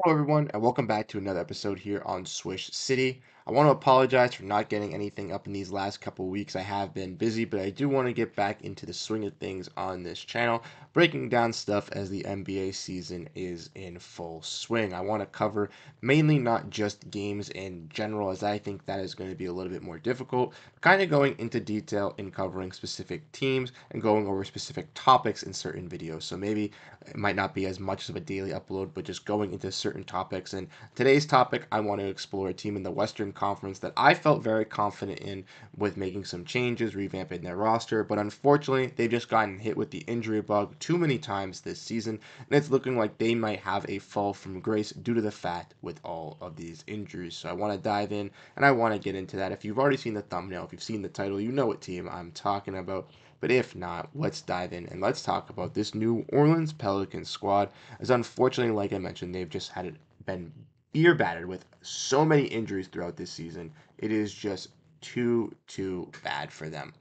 Hello, everyone, and welcome back to another episode here on Swish City. I want to apologize for not getting anything up in these last couple weeks. I have been busy, but I do want to get back into the swing of things on this channel, breaking down stuff as the NBA season is in full swing. I want to cover mainly not just games in general, as I think that is going to be a little bit more difficult, kind of going into detail in covering specific teams and going over specific topics in certain videos. So maybe it might not be as much of a daily upload, but just going into certain topics. And today's topic, I want to explore a team in the Western Conference that I felt very confident in with making some changes, revamping their roster. But unfortunately, they've just gotten hit with the injury bug too many times this season, and it's looking like they might have a fall from grace due to the fact with all of these injuries. So I want to dive in and I want to get into that. If you've already seen the thumbnail, if you've seen the title, you know what team I'm talking about. But if not, let's dive in and let's talk about this New Orleans Pelicans squad. As unfortunately, like I mentioned, they've just had it been beer battered with so many injuries throughout this season. It is just too bad for them.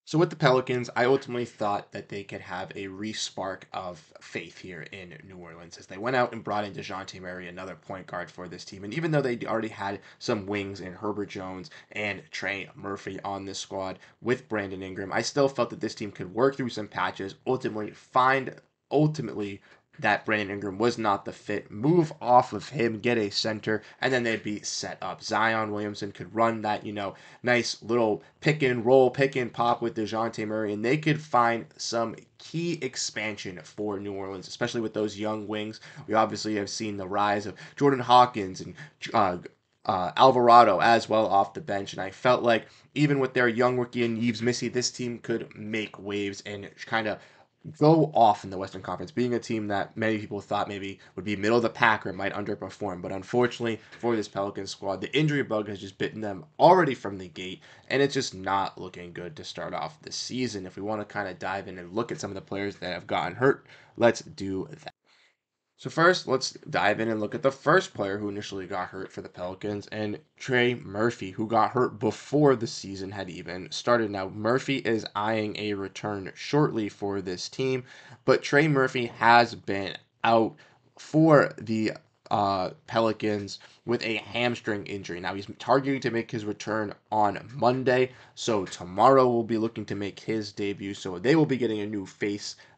So with the Pelicans, I ultimately thought that they could have a re-spark of faith here in New Orleans as they went out and brought in DeJounte Murray, another point guard for this team. And even though they already had some wings in Herbert Jones and Trey Murphy on this squad with Brandon Ingram, I still felt that this team could work through some patches, ultimately that Brandon Ingram was not the fit, move off of him, get a center, and then they'd be set up. Zion Williamson could run that, nice little pick and roll, pick and pop with DeJounte Murray, and they could find some key expansion for New Orleans, especially with those young wings. We obviously have seen the rise of Jordan Hawkins and Alvarado as well off the bench, and I felt like even with their young rookie and Yves Missy, this team could make waves and kind of go off in the Western Conference, being a team that many people thought maybe would be middle of the pack or might underperform. But unfortunately for this Pelicans squad, the injury bug has just bitten them already from the gate, and it's just not looking good to start off the season. If we want to kind of dive in and look at some of the players that have gotten hurt, let's do that. So first, let's dive in and look at the first player who initially got hurt for the Pelicans, and Trey Murphy, who got hurt before the season had even started. Now, Murphy is eyeing a return shortly for this team, but Trey Murphy has been out for the Pelicans with a hamstring injury. Now, he's targeting to make his return on Monday, so tomorrow we'll be looking to make his debut. So they will be getting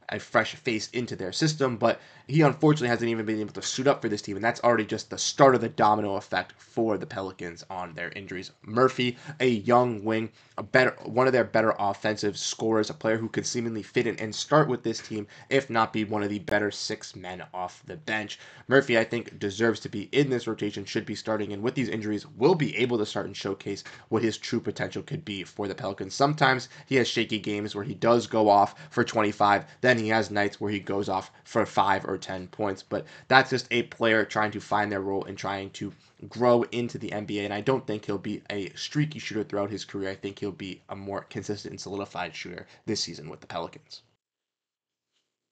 a fresh face into their system, but he unfortunately hasn't even been able to suit up for this team, and that's already just the start of the domino effect for the Pelicans on their injuries. Murphy, a young wing, one of their better offensive scorers, a player who could seemingly fit in and start with this team, if not be one of the better six men off the bench. Murphy, I think, deserves to be in this rotation, should be starting, and with these injuries, will be able to start and showcase what his true potential could be for the Pelicans. Sometimes he has shaky games where he does go off for 25, then he has nights where he goes off for 5 or 10 points, but that's just a player trying to find their role and trying to grow into the NBA, and I don't think he'll be a streaky shooter throughout his career. I think he'll be a more consistent and solidified shooter this season with the Pelicans.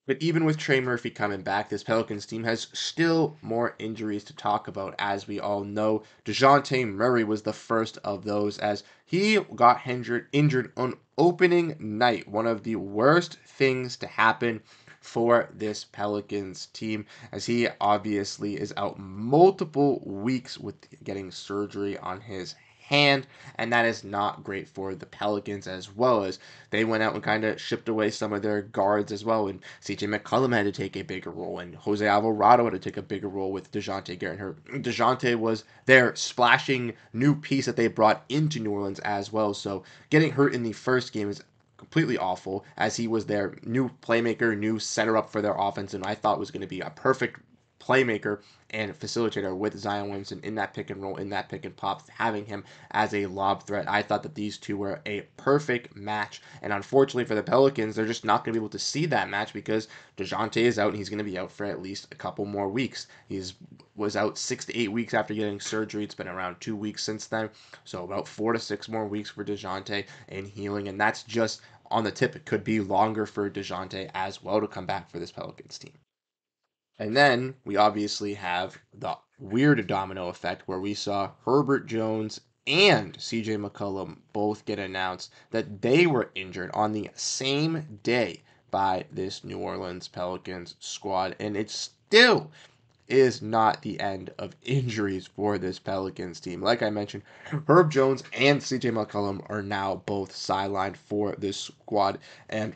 But even with Trey Murphy coming back, this Pelicans team has still more injuries to talk about. As we all know, DeJounte Murray was the first of those as he got injured on opening night. One of the worst things to happen for this Pelicans team, as he obviously is out multiple weeks with getting surgery on his hand, and that is not great for the Pelicans, as well as they went out and kind of shipped away some of their guards as well. And CJ McCollum had to take a bigger role, and Jose Alvarado had to take a bigger role with DeJounte getting hurt. DeJounte was their splashing new piece that they brought into New Orleans as well. So getting hurt in the first game is completely awful, as he was their new playmaker, new center up for their offense, and I thought was going to be a perfect playmaker and facilitator with Zion Williamson in that pick and roll, in that pick and pop, having him as a lob threat. I thought that these two were a perfect match, and unfortunately for the Pelicans, they're just not going to be able to see that match because DeJounte is out and he's going to be out for at least a couple more weeks. He's was out 6 to 8 weeks after getting surgery. It's been around 2 weeks since then, so about 4 to 6 more weeks for DeJounte in healing, and that's just on the tip. It could be longer for DeJounte as well to come back for this Pelicans team. And then we obviously have the weird domino effect where we saw Herbert Jones and CJ McCollum both get announced that they were injured on the same day by this New Orleans Pelicans squad. And it's still is not the end of injuries for this Pelicans team. Like I mentioned, Herb Jones and CJ McCollum are now both sidelined for this squad, and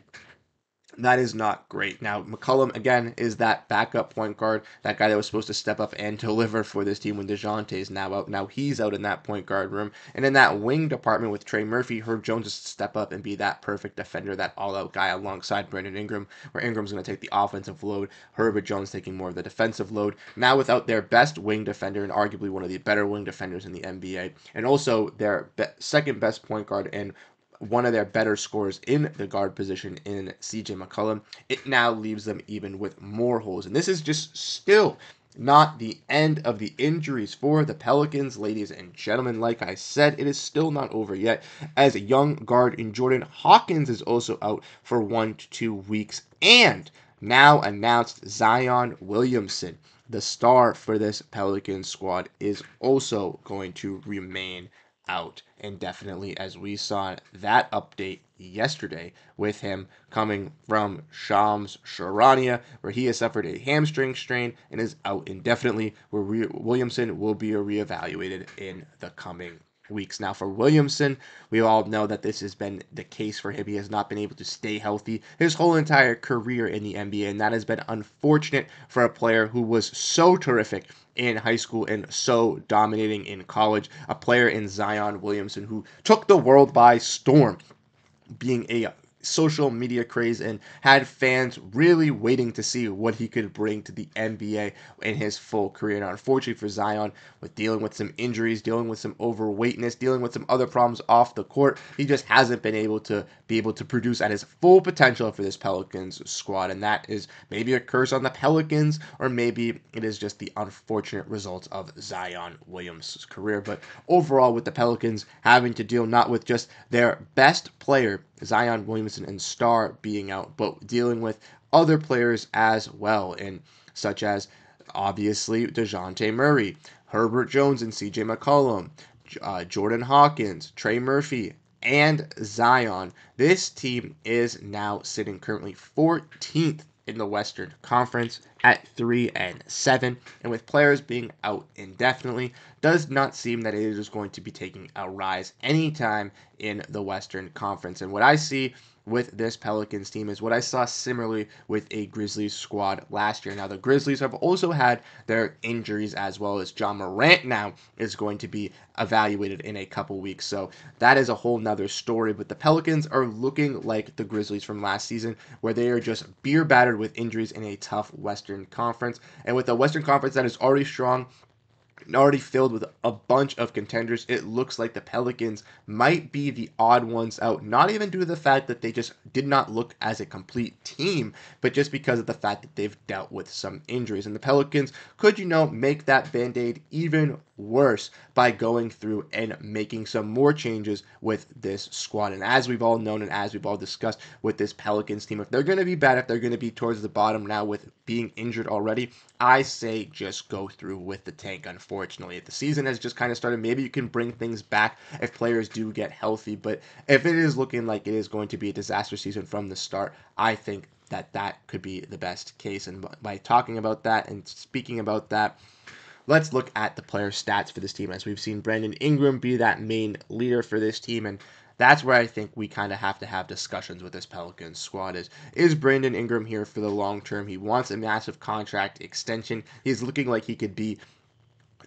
that is not great. Now, McCollum, again, is that backup point guard, that guy that was supposed to step up and deliver for this team when DeJounte is now out. Now he's out in that point guard room. And in that wing department with Trey Murphy, Herb Jones is to step up and be that perfect defender, that all-out guy alongside Brandon Ingram, where Ingram's going to take the offensive load, Herbert Jones taking more of the defensive load. Now without their best wing defender and arguably one of the better wing defenders in the NBA, and also their second best point guard and one of their better scorers in the guard position in CJ McCollum, it now leaves them even with more holes. And this is just still not the end of the injuries for the Pelicans, ladies and gentlemen. Like I said, it is still not over yet, as a young guard in Jordan Hawkins is also out for 1 to 2 weeks. And now announced Zion Williamson, the star for this Pelicans squad, is also going to remain out indefinitely, as we saw that update yesterday with him coming from Shams Charania, where he has suffered a hamstring strain and is out indefinitely, where Williamson will be reevaluated in the coming weeks. Now, for Williamson, we all know that this has been the case for him. He has not been able to stay healthy his whole entire career in the NBA, and that has been unfortunate for a player who was so terrific in high school and so dominating in college. A player in Zion Williamson who took the world by storm, being a social media craze and had fans really waiting to see what he could bring to the NBA in his full career. Now, unfortunately for Zion, with dealing with some injuries, dealing with some overweightness, dealing with some other problems off the court, he just hasn't been able to produce at his full potential for this Pelicans squad. And that is maybe a curse on the Pelicans, or maybe it is just the unfortunate results of Zion Williams' career. But overall, with the Pelicans having to deal not with just their best player, Zion Williamson, and star being out, but dealing with other players as well, and such as obviously DeJounte Murray, Herbert Jones and CJ McCollum, Jordan Hawkins, Trey Murphy, and Zion. This team is now sitting currently 14th in the Western Conference at 3-7, and with players being out indefinitely, does not seem that it is going to be taking a rise anytime in the Western Conference. And what I see with this Pelicans team is what I saw similarly with a Grizzlies squad last year. Now, the Grizzlies have also had their injuries, as well as John Morant now is going to be evaluated in a couple weeks. So that is a whole nother story. But the Pelicans are looking like the Grizzlies from last season, where they are just beer battered with injuries in a tough Western Conference. And with a Western Conference that is already strong, already filled with a bunch of contenders, it looks like the Pelicans might be the odd ones out, not even due to the fact that they just did not look as a complete team, but just because of the fact that they've dealt with some injuries. And the Pelicans could, make that Band-Aid even worse by going through and making some more changes with this squad. And as we've all known and as we've all discussed with this Pelicans team, if they're going to be bad, if they're going to be towards the bottom now with being injured already, I say just go through with the tank. Unfortunately, if the season has just kind of started, maybe you can bring things back if players do get healthy. But if it is looking like it is going to be a disaster season from the start, I think that could be the best case. And by talking about that and speaking about that, let's look at the player stats for this team, as we've seen Brandon Ingram be that main leader for this team. And that's where I think we kind of have to have discussions with this Pelicans squad. Is Brandon Ingram here for the long term? He wants a massive contract extension. He's looking like he could be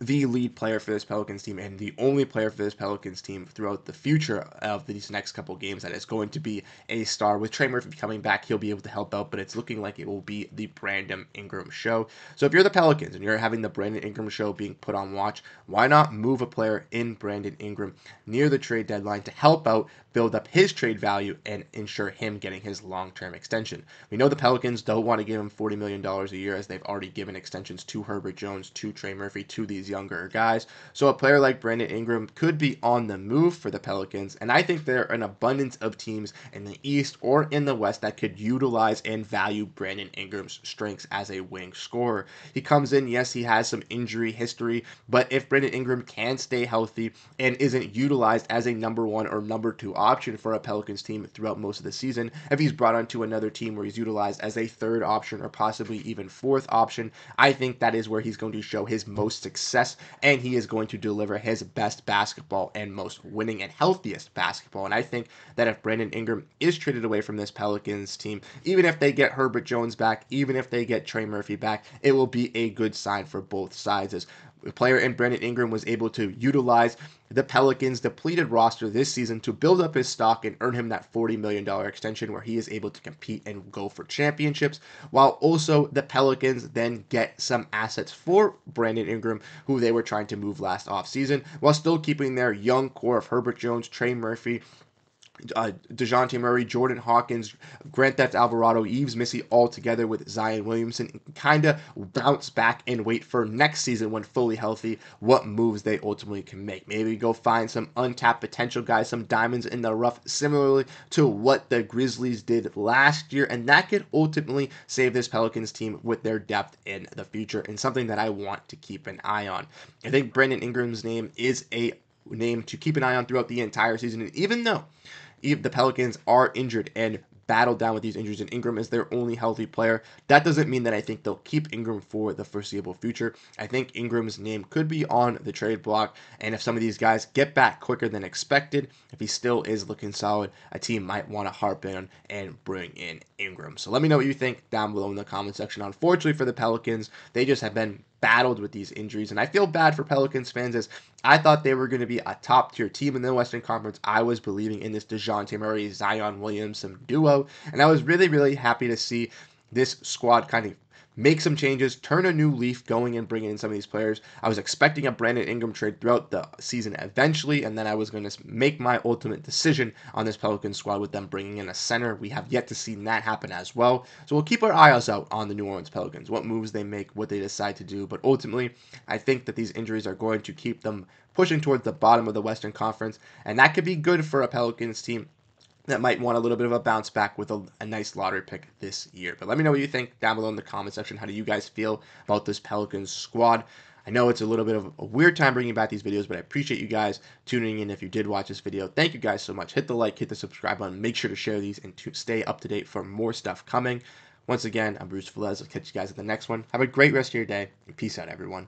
the lead player for this Pelicans team and the only player for this Pelicans team throughout the future of these next couple games that is going to be a star. With Trey Murphy coming back, he'll be able to help out, but it's looking like it will be the Brandon Ingram show. So if you're the Pelicans and you're having the Brandon Ingram show being put on watch, why not move a player in Brandon Ingram near the trade deadline to help out, build up his trade value, and ensure him getting his long-term extension? We know the Pelicans don't want to give him $40 million a year, as they've already given extensions to Herbert Jones, to Trey Murphy, to these these younger guys. So a player like Brandon Ingram could be on the move for the Pelicans, and I think there are an abundance of teams in the East or in the West that could utilize and value Brandon Ingram's strengths as a wing scorer. He comes in, yes, he has some injury history, but if Brandon Ingram can stay healthy and isn't utilized as a number one or number two option for a Pelicans team throughout most of the season, if he's brought onto another team where he's utilized as a third option or possibly even fourth option, I think that is where he's going to show his most success, and he is going to deliver his best basketball and most winning and healthiest basketball. And I think that if Brandon Ingram is traded away from this Pelicans team, even if they get Herbert Jones back, even if they get Trey Murphy back, it will be a good sign for both sides, as a player in Brandon Ingram was able to utilize the Pelicans' depleted roster this season to build up his stock and earn him that $40 million extension where he is able to compete and go for championships, while also the Pelicans then get some assets for Brandon Ingram, who they were trying to move last offseason, while still keeping their young core of Herbert Jones, Trey Murphy, DeJounte Murray, Jordan Hawkins, Grand Theft Alvarado, Yves Missy all together with Zion Williamson, kind of bounce back and wait for next season when fully healthy what moves they ultimately can make. Maybe go find some untapped potential guys, some diamonds in the rough, similarly to what the Grizzlies did last year, and that could ultimately save this Pelicans team with their depth in the future, and something that I want to keep an eye on. I think Brandon Ingram's name is a name to keep an eye on throughout the entire season, and even though the Pelicans are injured and battled down with these injuries, and Ingram is their only healthy player, that doesn't mean that I think they'll keep Ingram for the foreseeable future. I think Ingram's name could be on the trade block, and if some of these guys get back quicker than expected, if he still is looking solid, a team might want to harp in and bring in Ingram. So let me know what you think down below in the comment section. Unfortunately for the Pelicans, they just have been battled with these injuries, and I feel bad for Pelicans fans, as I thought they were going to be a top tier team in the Western Conference. I was believing in this DeJounte Murray, Zion Williamson duo, and I was really happy to see this squad kind of make some changes, turn a new leaf, going and bringing in some of these players. I was expecting a Brandon Ingram trade throughout the season eventually, and then I was going to make my ultimate decision on this Pelicans squad with them bringing in a center. We have yet to see that happen as well. So we'll keep our eyes out on the New Orleans Pelicans, what moves they make, what they decide to do. But ultimately, I think that these injuries are going to keep them pushing towards the bottom of the Western Conference, and that could be good for a Pelicans team that might want a little bit of a bounce back with a nice lottery pick this year. But let me know what you think down below in the comment section. How do you guys feel about this Pelicans squad? I know it's a little bit of a weird time bringing back these videos, but I appreciate you guys tuning in if you did watch this video. Thank you guys so much. Hit the like, hit the subscribe button. Make sure to share these and to stay up to date for more stuff coming. Once again, I'm Bruce Veliz. I'll catch you guys at the next one. Have a great rest of your day, and peace out, everyone.